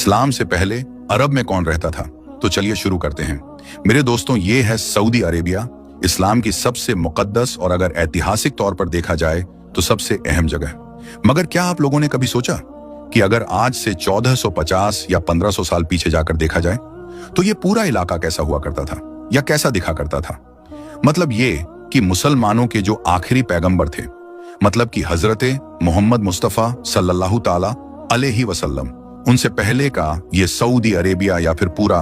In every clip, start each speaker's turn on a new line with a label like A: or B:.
A: इस्लाम से पहले अरब में कौन रहता था? तो चलिए शुरू करते हैं। मेरे दोस्तों, ये है सऊदी अरेबिया, इस्लाम की सबसे मुकद्दस और अगर ऐतिहासिक तौर पर देखा जाए तो सबसे अहम जगह। मगर क्या आप लोगों ने कभी सोचा कि अगर आज से 1450 या 1500 साल पीछे जाकर देखा जाए तो ये पूरा इलाका कैसा हुआ करता था या कैसा दिखा करता था? मतलब ये कि मुसलमानों के जो आखिरी पैगंबर थे, मतलब कि हजरते मोहम्मद मुस्तफा सल्लल्लाहु ताला अलैहि वसल्लम, उनसे पहले का ये सऊदी अरेबिया या फिर पूरा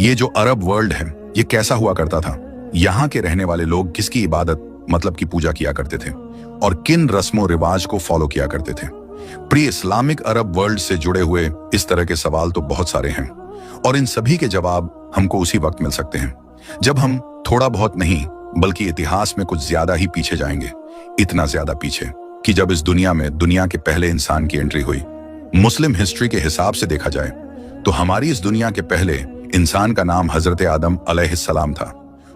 A: ये जो अरब वर्ल्ड है, ये कैसा हुआ करता था? यहाँ के रहने वाले लोग किसकी इबादत मतलब की पूजा किया करते थे और किन रस्मों रिवाज को फॉलो किया करते थे? प्री इस्लामिक अरब वर्ल्ड से जुड़े हुए इस तरह के सवाल तो बहुत सारे हैं और इन सभी के जवाब हमको उसी वक्त मिल सकते हैं जब हम थोड़ा बहुत नहीं बल्कि इतिहास में कुछ ज्यादा ही पीछे जाएंगे। इतना ज्यादा पीछे कि जब इस दुनिया में दुनिया के पहले इंसान की एंट्री हुई। मुस्लिम हिस्ट्री के हिसाब से देखा जाए तो हमारी इस दुनिया के पहले इंसान का नाम हजरत आदम अलैहिस्सलाम था,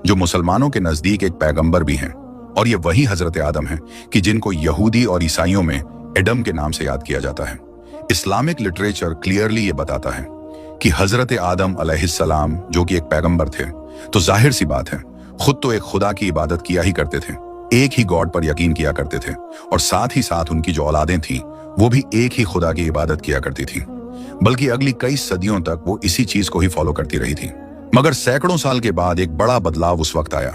A: जो मुसलमानों के नजदीक एक पैगंबर भी हैं। और ये वही हजरत आदम है कि जिनको यहूदी और ईसाइयों में एडम के नाम से याद किया जाता है। इस्लामिक लिटरेचर क्लियरली ये बताता है कि हजरत आदम अलैहिस्सलाम जो कि एक पैगंबर थे, तो जाहिर सी बात है खुद तो एक खुदा की इबादत किया ही करते थे, एक ही गॉड पर यकीन किया करते थे और साथ ही साथ उनकी जो औलादें थी वो भी एक ही खुदा की इबादत किया करती थी, बल्कि अगली कई सदियों तक वो इसी चीज को ही फॉलो करती रही थी। मगर सैकड़ों साल के बाद एक बड़ा बदलाव उस वक्त आया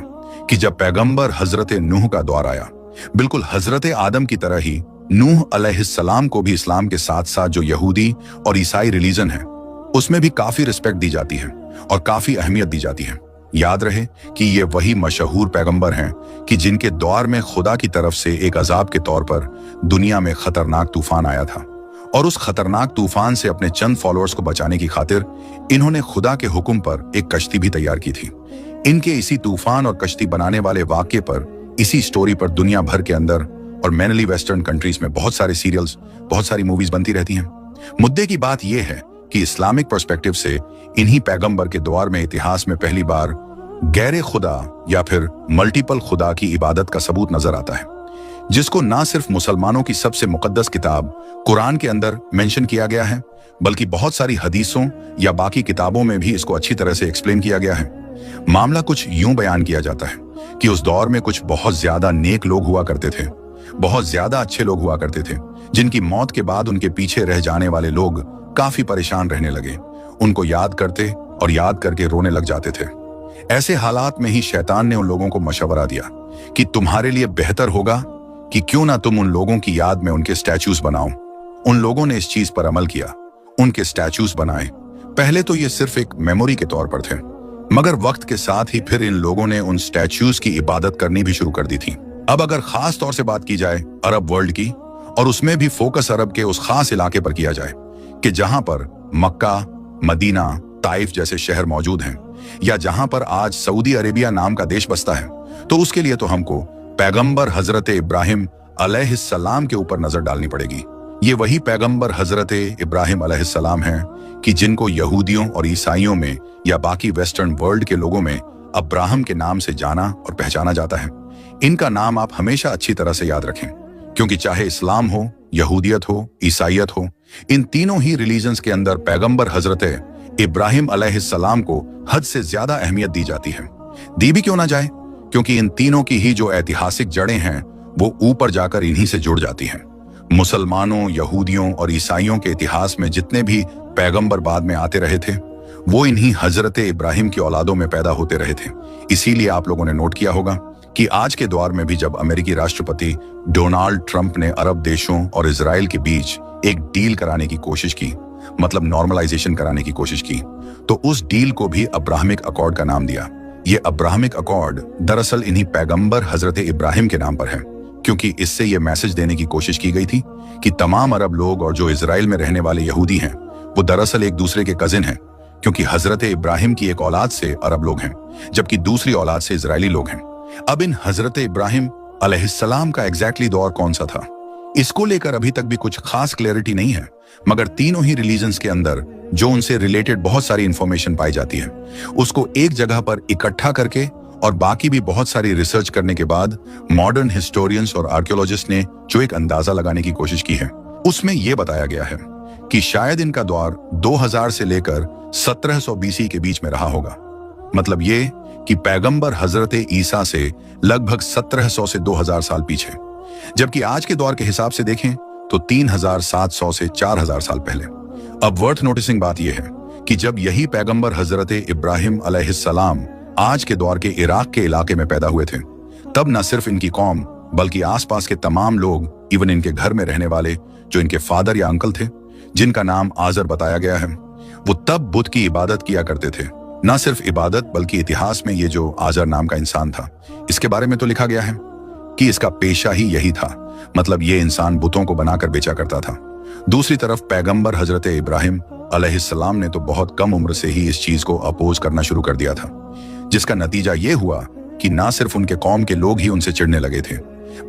A: कि जब पैगंबर हजरत नूह का दौर आया। बिल्कुल हजरत आदम की तरह ही नूह अलैहिस्सलाम को भी इस्लाम के साथ साथ जो यहूदी और ईसाई रिलीजन है उसमें भी काफी रिस्पेक्ट दी जाती है और काफी अहमियत दी जाती है। याद रहे कि ये वही मशहूर पैगंबर हैं कि जिनके दौर में खुदा की तरफ से एक अजाब के तौर पर दुनिया में खतरनाक तूफान आया था और उस खतरनाक तूफान से अपने चंद फॉलोअर्स को बचाने की खातिर इन्होंने खुदा के हुक्म पर एक कश्ती भी तैयार की थी। इनके इसी तूफान और कश्ती बनाने वाले वाक्य पर, इसी स्टोरी पर दुनिया भर के अंदर और मेनली वेस्टर्न कंट्रीज में बहुत सारे सीरियल्स, बहुत सारी मूवीज बनती रहती हैं। मुद्दे की बात यह है कि इस्लामिक पर्सपेक्टिव से इन्हीं पैगंबर के दौर में इतिहास में पहली बार गैर खुदा या फिर मल्टीपल खुदा की इबादत का सबूत नजर आता है, जिसको ना सिर्फ मुसलमानों की सबसे मुकद्दस किताब कुरान के अंदर मेंशन किया गया है, बल्कि बहुत सारी हदीसों या बाकी किताबों में भी इसको अच्छी तरह से एक्सप्लेन किया गया है। मामला कुछ यूं बयान किया जाता है कि उस दौर में कुछ बहुत ज्यादा नेक लोग हुआ करते थे, बहुत ज्यादा अच्छे लोग हुआ करते थे, जिनकी मौत के बाद उनके पीछे रह जाने वाले लोग काफी परेशान रहने लगे, उनको याद करते और याद करके रोने लग जाते थे। ऐसे हालात में ही शैतान ने उन लोगों को मशवरा दिया कि तुम्हारे लिए बेहतर होगा कि क्यों ना तुम उन लोगों की याद में उनके स्टैच्यूज बनाओ। उन लोगों ने इस चीज पर अमल किया, उनके स्टैच्यूज बनाए। पहले तो ये सिर्फ एक मेमोरी के तौर पर थे, मगर वक्त के साथ ही फिर इन लोगों ने उन स्टैच्यूज की इबादत करनी भी शुरू कर दी थी। अब अगर खास तौर से बात की जाए अरब वर्ल्ड की, और उसमें भी फोकस अरब के उस खास इलाके पर किया जाए कि जहां पर मक्का, मदीना, ताइफ जैसे शहर मौजूद हैं, या जहां पर आज सऊदी अरेबिया नाम का देश बसता है, तो उसके लिए तो हमको पैगंबर हजरत इब्राहिम अलैहिस्सलाम के ऊपर नजर डालनी पड़ेगी। ये वही पैगंबर हजरत इब्राहिम अलैहिस्सलाम हैं कि जिनको यहूदियों और ईसाइयों में या बाकी वेस्टर्न वर्ल्ड के लोगों में अब्राहम के नाम से जाना और पहचाना जाता है। इनका नाम आप हमेशा अच्छी तरह से याद रखें, क्योंकि चाहे इस्लाम हो, यहूदियत हो, ईसाइयत हो, इन तीनों ही रिलीजन्स के अंदर पैगंबर हजरत इब्राहिम अलैहिस्सलाम को हद से ज्यादा अहमियत दी जाती है। दी भी क्यों ना जाए, क्योंकि इन तीनों की ही जो ऐतिहासिक जड़ें हैं वो ऊपर जाकर इन्हीं से जुड़ जाती हैं। मुसलमानों, यहूदियों और ईसाइयों के इतिहास में जितने भी पैगंबर बाद में आते रहे थे वो इन्हीं हजरत इब्राहिम की औलादों में पैदा होते रहे थे। इसीलिए आप लोगों ने नोट किया होगा कि आज के दौर में भी जब अमेरिकी राष्ट्रपति डोनाल्ड ट्रंप ने अरब देशों और इजराइल के बीच एक डील कराने की कोशिश की, मतलब नॉर्मलाइजेशन कराने की कोशिश की, तो उस डील को भी अब्राहमिक अकॉर्ड का नाम दिया। ये अब्राहमिक अकॉर्ड दरअसल इन्हीं पैगंबर हजरत इब्राहिम के नाम पर है, क्योंकि इससे ये मैसेज देने की कोशिश की गई थी कि तमाम अरब लोग और जो इजराइल में रहने वाले यहूदी हैं वो दरअसल एक दूसरे के कजिन हैं, क्योंकि हजरत इब्राहिम की एक औलाद से अरब लोग हैं जबकि दूसरी औलाद से इजरायली लोग हैं। अब इन हजरत इब्राहिम अलैहिस्सलाम का एग्जैक्टली दौर कौन सा था, इसको लेकर अभी तक भी कुछ खास क्लैरिटी नहीं है, मगर तीनों ही रिलीजन्स के अंदर जो उनसे रिलेटेड बहुत सारी इंफॉर्मेशन पाई जाती है उसको एक जगह पर इकट्ठा करके और बाकी भी बहुत सारी रिसर्च करने के बाद मॉडर्न हिस्टोरियंस और आर्कियोलॉजिस्ट ने जो एक अंदाजा लगाने की कोशिश की है उसमें यह बताया गया है कि शायद इनका दौर 2000 से लेकर 1700 बीसी के बीच में रहा होगा। मतलब ये कि पैगंबर हजरत ईसा से लगभग 1700 से 2000 साल पीछे, जबकि आज के दौर के हिसाब से देखें तो 3700 से 4000 साल पहले। अब वर्थ नोटिसिंग बात यह है कि जब यही पैगंबर हजरत इब्राहिम अलैहिस्सलाम आज के दौर के इराक के इलाके में पैदा हुए थे, तब न सिर्फ इनकी कौम बल्कि आसपास के तमाम लोग, इवन इनके घर में रहने वाले जो इनके फादर या अंकल थे, जिनका नाम आजर बताया गया है, वो तब बुत की इबादत किया करते थे। न सिर्फ इबादत बल्कि इतिहास में ये जो आजर नाम का इंसान था, इसके बारे में तो लिखा गया है कि इसका पेशा ही यही था। मतलब ये इंसान बुतों को बनाकर बेचा करता था। दूसरी तरफ पैगंबर हजरत इब्राहिम अलैहिस्सलाम ने तो बहुत कम उम्र से ही इस चीज को अपोज करना शुरू कर दिया था, जिसका नतीजा ये हुआ कि ना सिर्फ उनके कौम के लोग ही उनसे चिढ़ने लगे थे,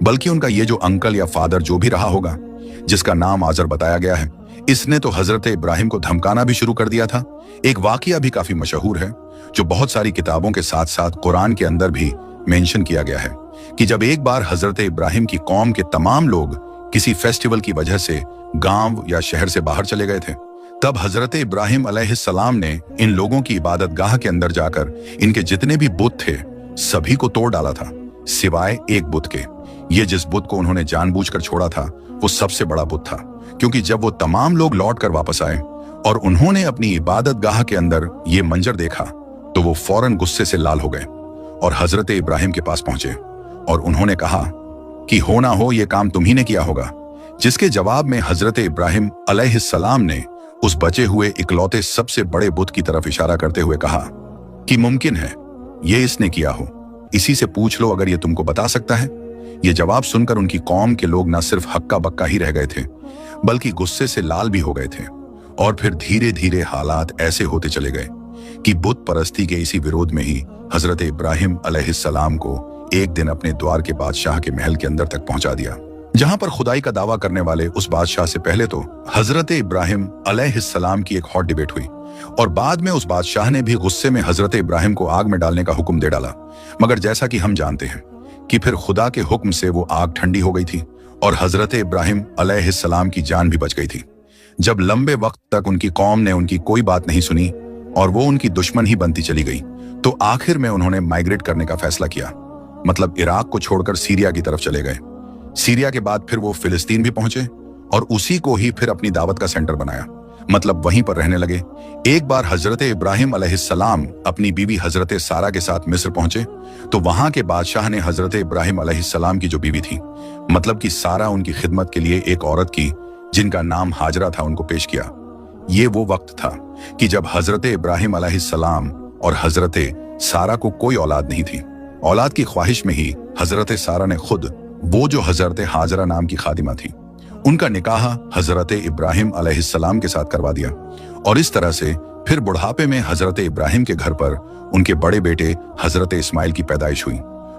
A: बल्कि उनका ये जो अंकल या फादर जो भी रहा होगा, जिसका नाम आजर बताया गया है, इसने तो हजरत इब्राहिम को धमकाना भी शुरू कर दिया था। एक वाकया भी काफी मशहूर है जो बहुत सारी किताबों के साथ साथ कुरान के अंदर भी मेंशन किया गया है कि जब एक बार हजरत इब्राहिम की कौम के तमाम लोग किसी फेस्टिवल की वजह से गांव या शहर से बाहर चले गए थे, तब हजरत इब्राहिम अलैहिस्सलाम ने इन लोगों की इबादत गाह के अंदर जाकर इनके जितने भी बुत थे सभी को तोड़ डाला था, सिवाय एक बुत के। ये जिस बुत को उन्होंने जानबूझकर छोड़ा था वो सबसे बड़ा बुत था, क्योंकि जब वो तमाम लोग लौट कर वापस आए और उन्होंने अपनी इबादत गाह के अंदर ये मंजर देखा तो वो फौरन गुस्से से लाल हो गए और हजरत इब्राहिम के पास पहुंचे और उन्होंने कहा कि हो ना हो ये काम तुम ही ने किया होगा। जिसके जवाब में हजरत इब्राहिम अलैहिस्सलाम ने उस बचे हुए इकलौते सबसे बड़े बुत की तरफ इशारा करते हुए कहा कि मुमकिन है ये इसने किया हो, इसी से पूछ लो अगर ये तुमको बता सकता है। ये जवाब सुनकर उनकी कौम के लोग न सिर्फ हक्का बक्का ही रह गए थे बल्कि गुस्से से लाल भी हो गए थे। और फिर धीरे धीरे हालात ऐसे होते चले गए कि बुत परस्ती के इसी विरोध में ही हजरत इब्राहिम अलैहिस्सलाम को एक दिन अपने द्वार के बादशाह के महल के अंदर तक पहुंचा दिया, जहां पर खुदाई का दावा करने वाले उस बादशाह से पहले तो हजरत इब्राहिम अलैहिस्सलाम की एक हॉट डिबेट हुई और बाद में उस बादशाह ने भी गुस्से में हजरत इब्राहिम को आग में डालने का हुक्म दे डाला। मगर जैसा कि हम जानते हैं कि फिर खुदा के हुक्म से वो आग ठंडी हो गई थी और हजरत इब्राहिम अलैहिस्सलाम की जान भी बच गई थी। जब लंबे वक्त तक उनकी कौम ने उनकी कोई बात नहीं सुनी और वो उनकी दुश्मन ही बनती चली गई, तो आखिर में उन्होंने माइग्रेट करने का फैसला किया। मतलब इराक को छोड़कर सीरिया की तरफ चले गए। सीरिया के बाद फिर वो फिलिस्तीन भी पहुंचे और उसी को ही फिर अपनी दावत का सेंटर बनाया। मतलब वहीं पर रहने लगे। एक बार हजरत इब्राहिम अलैहिस्सलाम अपनी बीवी हजरत सारा के साथ मिस्र पहुंचे तो वहां के बादशाह ने हजरत इब्राहिम अलैहिस्सलाम की जो बीवी थी, मतलब कि सारा, उनकी खिदमत के लिए एक औरत की जिनका नाम हाजरा था, उनको पेश किया। ये वो वक्त था कि जब हजरत इब्राहिम अलैहिस्सलाम और हजरत सारा को कोई औलाद नहीं थी। औलाद की ख्वाहिश में ही हजरत सारा ने खुद वो जो हजरत हाजरा नाम की खादिमा थी, उनका निकाह हजरत इब्राहिम अलैहिस्सलाम के साथ करवा दिया। और इस तरह से फिर बुढ़ापे में हजरत इब्राहिम के घर पर उनके बड़े बेटे हजरत इस्माइल की पैदाइश हुई।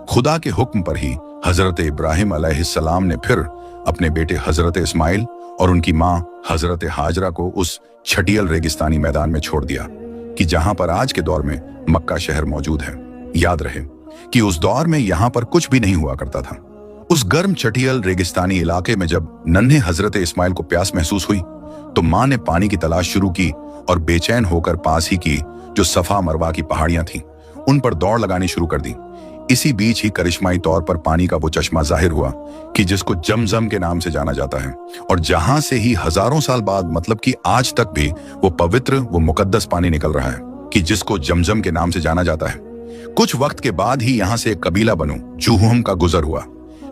A: खुदा के हुक्म पर ही हजरत इब्राहिम अलैहिस्सलाम ने फिर अपने बेटे हजरत इस्माइल और उनकी माँ हजरत हाजरा को उस छटियल रेगिस्तानी मैदान में छोड़ दिया कि जहां पर आज के दौर में मक्का शहर मौजूद है। याद रहे कि उस दौर में यहाँ पर कुछ भी नहीं हुआ करता था। उस गर्म छटियल रेगिस्तानी इलाके में जब नन्हे हजरत इस्माइल को प्यास महसूस हुई तो माँ ने पानी की तलाश शुरू की और बेचैन होकर पास ही की जो सफा मरवा की पहाड़ियां थीं, उन पर दौड़ लगानी शुरू कर दी। इसी बीच ही करिश्माई तौर पर पानी का वो चश्मा जाहिर हुआ कि जिसको जमजम के नाम से जाना जाता है और जहां से ही हजारों साल बाद, मतलब कि आज तक भी वो पवित्र, वो मुकद्दस पानी निकल रहा है कि जिसको जमजम के नाम से जाना जाता है। कुछ वक्त के बाद ही यहाँ से एक कबीला बनु जुहम का गुजर हुआ,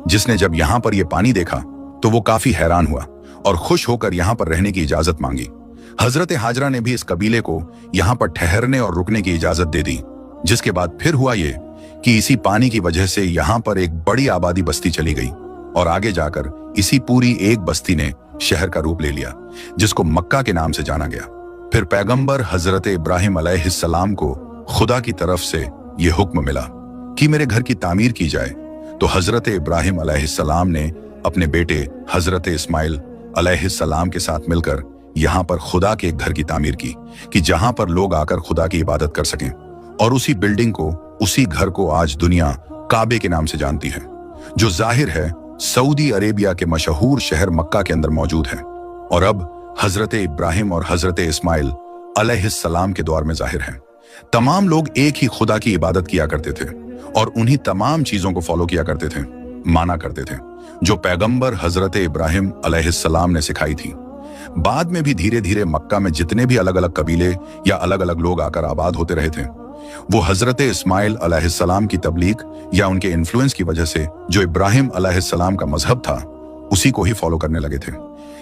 A: जिसने जब यहाँ पर यह पानी देखा तो वो काफी हैरान हुआ और खुश होकर यहाँ पर रहने की इजाजत मांगी। हजरत हाजरा ने भी इस कबीले को यहाँ पर ठहरने और रुकने की इजाजत दे दी। जिसके बाद फिर हुआ ये कि इसी पानी की वजह से यहाँ पर एक बड़ी आबादी बस्ती चली गई और आगे जाकर इसी पूरी एक बस्ती ने शहर का रूप ले लिया, जिसको मक्का के नाम से जाना गया। फिर पैगंबर हजरत इब्राहिम अलैहिस्सलाम को खुदा की तरफ से यह हुक्म मिला कि मेरे घर की तामीर की जाए। तो हजरत इब्राहिम अलैहिस्सलाम ने अपने बेटे हजरत इस्माइल अलैहिस्सलाम के साथ मिलकर यहाँ पर खुदा के एक घर की तामीर की कि जहां पर लोग आकर खुदा की इबादत कर सकें। और उसी बिल्डिंग को, उसी घर को आज दुनिया काबे के नाम से जानती है, जो जाहिर है सऊदी अरेबिया के मशहूर शहर मक्का के अंदर मौजूद है। और अब हजरत इब्राहिम और हजरत इस्माइल अलैहिस्सलाम के दौर में जाहिर है। तमाम लोग एक ही खुदा की इबादत किया करते थे और उन्हीं तमाम चीजों को फॉलो किया करते थे, माना करते थे, जो पैगंबर हजरत इब्राहिम अलैहिस्सलाम ने सिखाई थी। बाद में भी धीरे धीरे मक्का में जितने भी अलग अलग कबीले या अलग अलग लोग आकर आबाद होते रहे थे, वो हजरत इस्माइल अलैहिस्सलाम की तबलीग या उनके इन्फ्लुएंस की वजह से जो इब्राहिम अलैहिस्सलाम का मजहब था उसी को ही फॉलो करने लगे थे।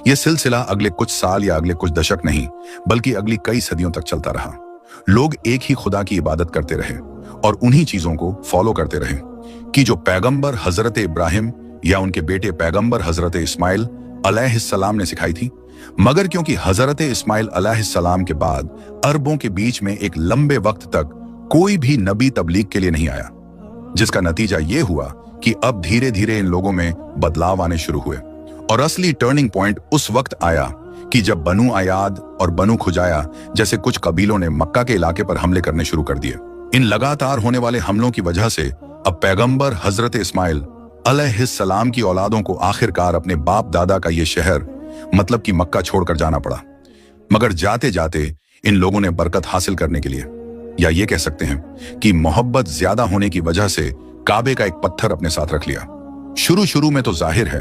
A: यह सिलसिला अगले कुछ साल या अगले कुछ दशक नहीं बल्कि अगली कई सदियों तक चलता रहा। लोग एक ही खुदा की इबादत करते रहे और उन्हीं चीजों को फॉलो करते रहे कि जो पैगंबर हजरत इब्राहिम या उनके बेटे पैगंबर हजरत इस्माइल अलैहिस्सलाम ने सिखाई थी। मगर क्योंकि हजरत इस्माइल अलैहिस्सलाम के बाद अरबों के बीच में एक लंबे वक्त तक कोई भी नबी तबलीग के लिए नहीं आया, जिसका नतीजा यह हुआ कि अब धीरे धीरे इन लोगों में बदलाव आने शुरू हुए और असली टर्निंग पॉइंट उस वक्त आया कि जब बनु अयाद और बनु खुजाया जैसे कुछ कबीलों ने मक्का के इलाके पर हमले करने शुरू कर दिए। इन लगातार होने वाले हमलों की वजह से अब पैगंबर हजरत इस्माइल अलैहिस्सलाम की औलादों को आखिरकार अपने बाप दादा का ये शहर मतलब कि मक्का छोड़कर जाना पड़ा। मगर जाते जाते इन लोगों ने बरकत हासिल करने के लिए, या ये कह सकते हैं कि मोहब्बत ज्यादा होने की वजह से काबे का एक पत्थर अपने साथ रख लिया। शुरू में तो जाहिर है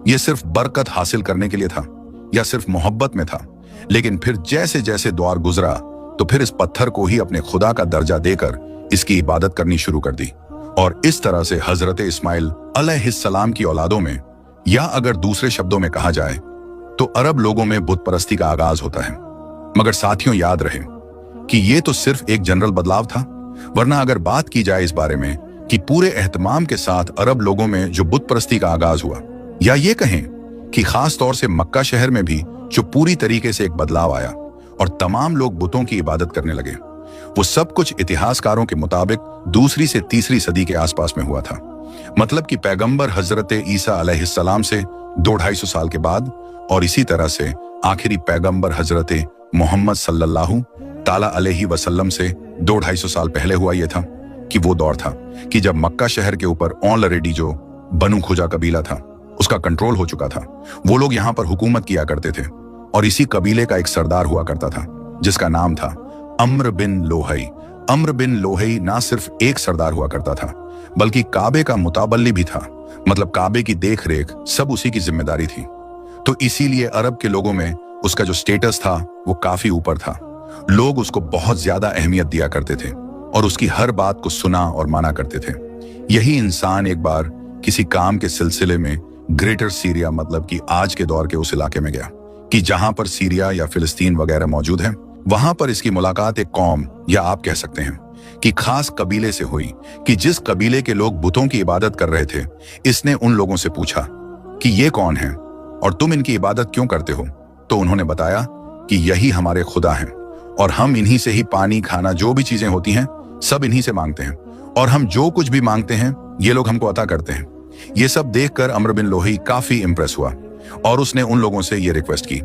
A: यह सिर्फ बरकत हासिल करने के लिए था या सिर्फ मोहब्बत में था, लेकिन फिर जैसे जैसे दौर गुजरा तो फिर इस पत्थर को ही अपने खुदा का दर्जा देकर इसकी इबादत करनी शुरू कर दी। और इस तरह से हजरत इस्माइल अलैहिस्सलाम की औलादों में, या अगर दूसरे शब्दों में कहा जाए तो अरब लोगों में बुत परस्ती का आगाज होता है। मगर साथियों याद रहे कि यह तो सिर्फ एक जनरल बदलाव था, वरना अगर बात की जाए इस बारे में कि पूरे एहतमाम के साथ अरब लोगों में जो बुत परस्ती का आगाज हुआ, या ये कहें कि खास तौर से मक्का शहर में भी जो पूरी तरीके से एक बदलाव आया और तमाम लोग बुतों की इबादत करने लगे, वो सब कुछ इतिहासकारों के मुताबिक दूसरी से तीसरी सदी के आसपास में हुआ था। मतलब कि पैगंबर हजरत ईसा अलैहिस्सलाम से 200-250 साल के बाद, और इसी तरह से आखिरी पैगंबर हजरत मोहम्मद सल्लल्लाहु ताला अलैहि वसल्लम से 200-250 साल पहले हुआ यह था कि वो दौर था कि जब मक्का शहर के ऊपर ऑलरेडी जो बनु खुजा कबीला था उसका कंट्रोल हो चुका था। वो लोग यहाँ पर हुकूमत किया करते थे और इसी कबीले का एक सरदार हुआ करता था जिसका नाम था अम्र बिन लोहई। अम्र बिन लोहई ना सिर्फ एक सरदार हुआ करता था बल्कि काबे का मुताबल्ली भी था, मतलब काबे की देख रेख सब उसी की जिम्मेदारी थी। तो इसीलिए अरब के लोगों में उसका जो स्टेटस था वो काफी ऊपर था। लोग उसको बहुत ज्यादा अहमियत दिया करते थे और उसकी हर बात को सुना और माना करते थे। यही इंसान एक बार किसी काम के सिलसिले में ग्रेटर सीरिया मतलब कि आज के दौर के उस इलाके में गया कि जहां पर सीरिया या फिलिस्तीन वगैरह मौजूद है। वहां पर इसकी मुलाकात एक कौम या आप कह सकते हैं कि खास कबीले से हुई कि जिस कबीले के लोग बुतों की इबादत कर रहे थे। इसने उन लोगों से पूछा कि ये कौन है और तुम इनकी इबादत क्यों करते हो? तो उन्होंने बताया कि यही हमारे खुदा हैं और हम इन्हीं से ही पानी, खाना, जो भी चीजें होती हैं सब इन्हीं से मांगते हैं और हम जो कुछ भी मांगते हैं ये लोग हमको अता करते हैं। ये सब देखकर अम्र बिन लोही काफी इंप्रेस हुआ और उसने उन लोगों से ये रिक्वेस्ट की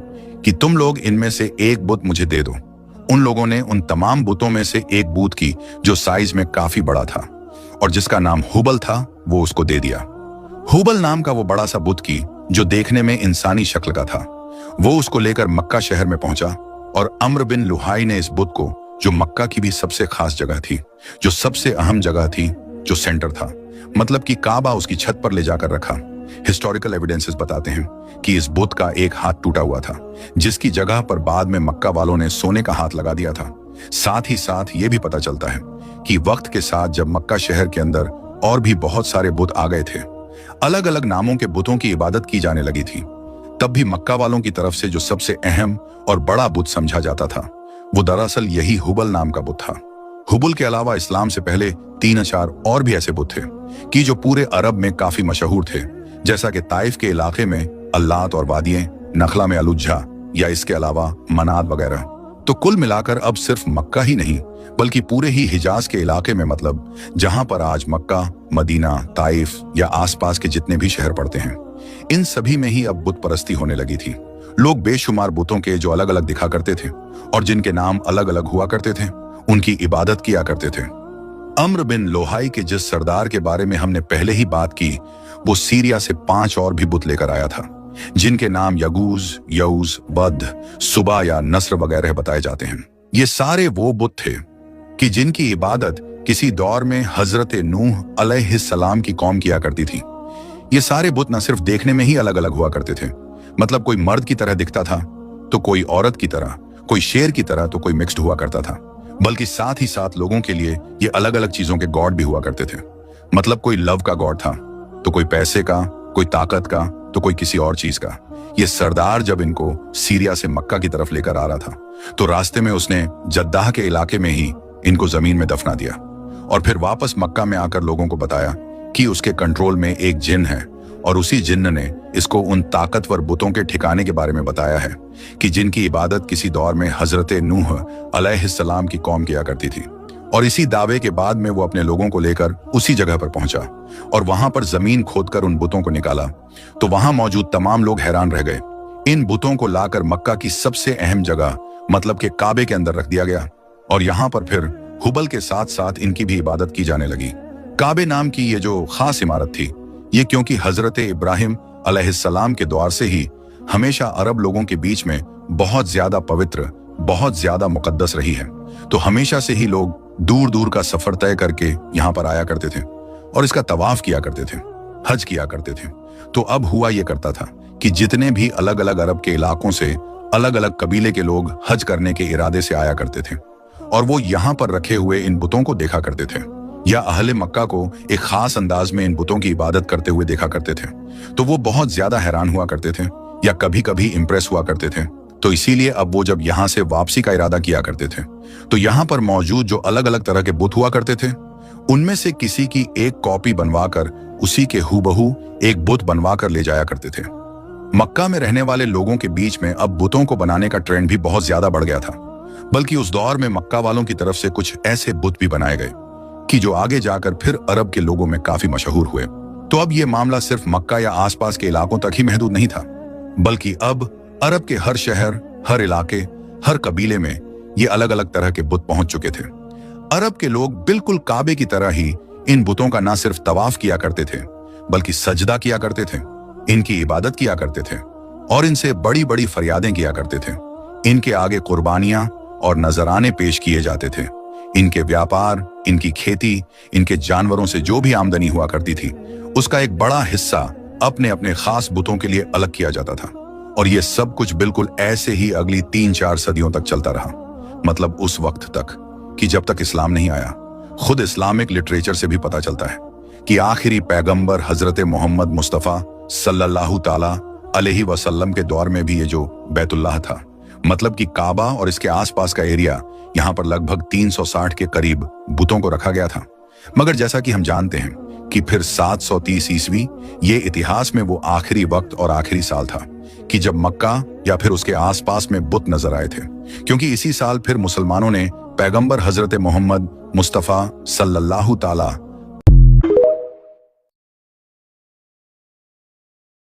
A: कि तुम लोग इनमें से एक बुत मुझे दे दो। उन लोगों ने उन तमाम बुतों में से एक बुत की जो साइज में काफी बड़ा था और जिसका नाम हुबल था वो उसको दे दिया। हुबल नाम का वो बड़ा सा बुत की जो देखने में इंसानी शक्ल का था, वो उसको लेकर मक्का शहर में पहुंचा और अम्र बिन लुहाई ने इस बुत को, जो मक्का की भी सबसे खास जगह थी, जो सबसे अहम जगह थी, जो सेंटर था, मतलब कि काबा उसकी छत पर ले जाकर रखा। हिस्टोरिकल एविडेंसेस बताते हैं कि इस बुत का एक हाथ टूटा हुआ था जिसकी जगह पर बाद में मक्का वालों ने सोने का हाथ लगा दिया था। साथ ही साथ ये भी पता चलता है कि वक्त के साथ जब मक्का शहर के अंदर और भी बहुत सारे बुत आ गए थे, अलग अलग नामों के बुतों की इबादत की जाने लगी थी, तब भी मक्का वालों की तरफ से जो सबसे अहम और बड़ा बुत समझा जाता था वो दरअसल यही हुबल नाम का बुत था। हुबल के अलावा इस्लाम से पहले 3-4 और भी ऐसे बुत थे कि जो पूरे अरब में काफी मशहूर थे, जैसा कि ताइफ के इलाके में अल्लात और वादियां, नखला में अलुज्जा या इसके अलावा मनात वगैरह। तो कुल मिलाकर अब सिर्फ मक्का ही नहीं बल्कि पूरे ही हिजाज के इलाके में, मतलब जहां पर आज मक्का, मदीना, ताइफ या आसपास के जितने भी शहर पड़ते हैं, इन सभी में ही अब बुत परस्ती होने लगी थी। लोग बेशुमार बुतों के जो अलग अलग दिखा करते थे और जिनके नाम अलग अलग हुआ करते थे उनकी इबादत किया करते थे। अम्र बिन लोहाई के जिस सरदार के बारे में हमने पहले ही बात की, वो सीरिया से 5 और भी बुत लेकर आया था। जिनके नाम यगूज, यऊज, बद, सुबा या नस्र वगैरह बताए जाते हैं। ये सारे वो बुत थे कि जिनकी इबादत किसी दौर में हजरत नूह अलैहिस्सलाम की कौम किया करती थी। ये सारे बुत न सिर्फ देखने में ही अलग अलग हुआ करते थे, मतलब कोई मर्द की तरह दिखता था तो कोई औरत की तरह, कोई शेर की तरह तो कोई मिक्स्ड हुआ करता था, बल्कि साथ ही साथ लोगों के लिए ये अलग अलग चीजों के गॉड भी हुआ करते थे। मतलब कोई लव का गॉड था तो कोई पैसे का, कोई ताकत का तो कोई किसी और चीज का। ये सरदार जब इनको सीरिया से मक्का की तरफ लेकर आ रहा था तो रास्ते में उसने जद्दाह के इलाके में ही इनको जमीन में दफना दिया और फिर वापस मक्का में आकर लोगों को बताया कि उसके कंट्रोल में एक जिन है और उसी जिन्न ने इसको उन ताकतवर बुतों के ठिकाने के बारे में बताया है कि जिनकी इबादत किसी दौर में हजरत नूह अलैहिस्सलाम की कौम किया करती थी। और इसी दावे के बाद में वो अपने लोगों को लेकर उसी जगह पर पहुंचा और वहां पर जमीन खोदकर उन बुतों को निकाला तो वहां मौजूद तमाम लोग हैरान रह गए। इन बुतों को लाकर मक्का की सबसे अहम जगह मतलब के काबे के अंदर रख दिया गया और यहाँ पर फिर हुबल के साथ साथ इनकी भी इबादत की जाने लगी। काबे नाम की ये जो खास इमारत थी ये क्योंकि हजरत इब्राहिम अलैहिस्सलाम के द्वार से ही हमेशा अरब लोगों के बीच में बहुत ज्यादा पवित्र, बहुत ज्यादा मुकद्दस रही है, तो हमेशा से ही लोग दूर दूर का सफर तय करके यहाँ पर आया करते थे और इसका तवाफ किया करते थे, हज किया करते थे। तो अब हुआ ये करता था कि जितने भी अलग अलग अरब के इलाकों से अलग अलग कबीले के लोग हज करने के इरादे से आया करते थे और वो यहाँ पर रखे हुए इन बुतों को देखा करते थे या अहले मक्का को एक खास अंदाज में इन बुतों की इबादत करते हुए देखा करते थे, तो वो बहुत ज्यादा हैरान हुआ करते थे या कभी कभी इंप्रेस हुआ करते थे। तो इसीलिए अब वो जब यहाँ से वापसी का इरादा किया करते थे तो यहाँ पर मौजूद जो अलग अलग तरह के बुत हुआ करते थे उनमें से किसी की एक कॉपी बनवाकर उसी के हूबहू एक बुत बनवाकर ले जाया करते थे। मक्का में रहने वाले लोगों के बीच में अब बुतों को बनाने का ट्रेंड भी बहुत ज्यादा बढ़ गया था, बल्कि उस दौर में मक्का वालों की तरफ से कुछ ऐसे बुत भी बनाए गए कि जो आगे जाकर फिर अरब के लोगों में काफी मशहूर हुए। तो अब यह मामला सिर्फ मक्का या आसपास के इलाकों तक ही महदूद नहीं था, बल्कि अब अरब के हर शहर, हर इलाके, हर कबीले में ये अलग अलग तरह के बुत पहुंच चुके थे। अरब के लोग बिल्कुल काबे की तरह ही इन बुतों का ना सिर्फ तवाफ किया करते थे बल्कि सजदा किया करते थे, इनकी इबादत किया करते थे और इनसे बड़ी बड़ी फरियादें किया करते थे। इनके आगे कुर्बानियां और नजराने पेश किए जाते थे। इनके व्यापार, इनकी खेती, इनके जानवरों से जो भी आमदनी हुआ करती थी उसका एक बड़ा हिस्सा अपने अपने खास बुतों के लिए अलग किया जाता था। और ये सब कुछ बिल्कुल ऐसे ही अगली 3-4 सदियों तक चलता रहा, मतलब उस वक्त तक कि जब तक इस्लाम नहीं आया। खुद इस्लामिक लिटरेचर से भी पता चलता है कि आखिरी पैगंबर हजरत मोहम्मद मुस्तफ़ा सल्लल्लाहु ताला अलैहि वसल्लम के दौर में भी ये जो बैतुल्लाह था, मतलब कि काबा और इसके आसपास का एरिया, यहाँ पर लगभग 360 के करीब बुतों को रखा गया था। मगर जैसा कि हम जानते हैं कि फिर 730 ईस्वी ये इतिहास में वो आखिरी वक्त और आखिरी साल था कि जब मक्का या फिर उसके आसपास में बुत नजर आए थे, क्योंकि इसी साल फिर मुसलमानों ने पैगंबर हजरत मोहम्मद मुस्तफ़ा सल्लल्लाहु ताला